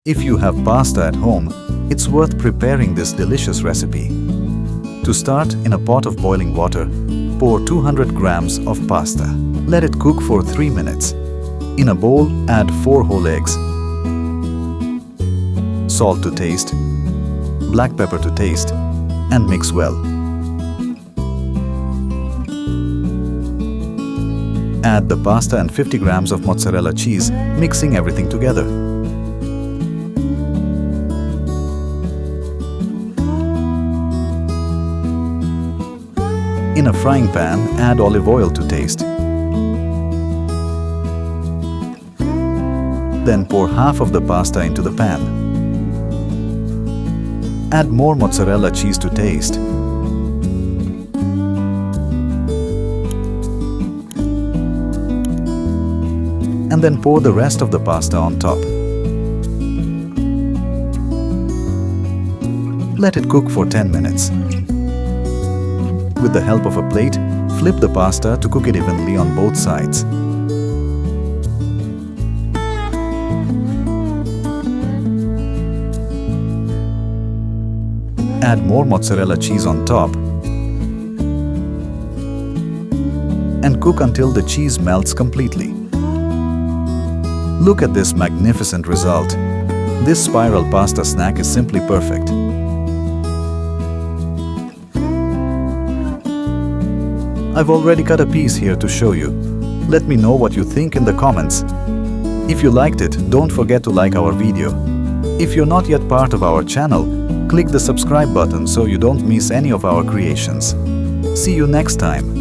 If you have pasta at home, it's worth preparing this delicious recipe. To start, in a pot of boiling water, pour 200 grams of pasta. Let it cook for 3 minutes. In a bowl, add 4 whole eggs, salt to taste, black pepper to taste, and mix well. Add the pasta and 50 grams of mozzarella cheese, mixing everything together. In a frying pan, add olive oil to taste. Then pour half of the pasta into the pan. Add more mozzarella cheese to taste. And then pour the rest of the pasta on top. Let it cook for 10 minutes. With the help of a plate, flip the pasta to cook it evenly on both sides. Add more mozzarella cheese on top and cook until the cheese melts completely. Look at this magnificent result. This spiral pasta snack is simply perfect. I've already cut a piece here to show you. Let me know what you think in the comments. If you liked it, don't forget to like our video. If you're not yet part of our channel, click the subscribe button so you don't miss any of our creations. See you next time.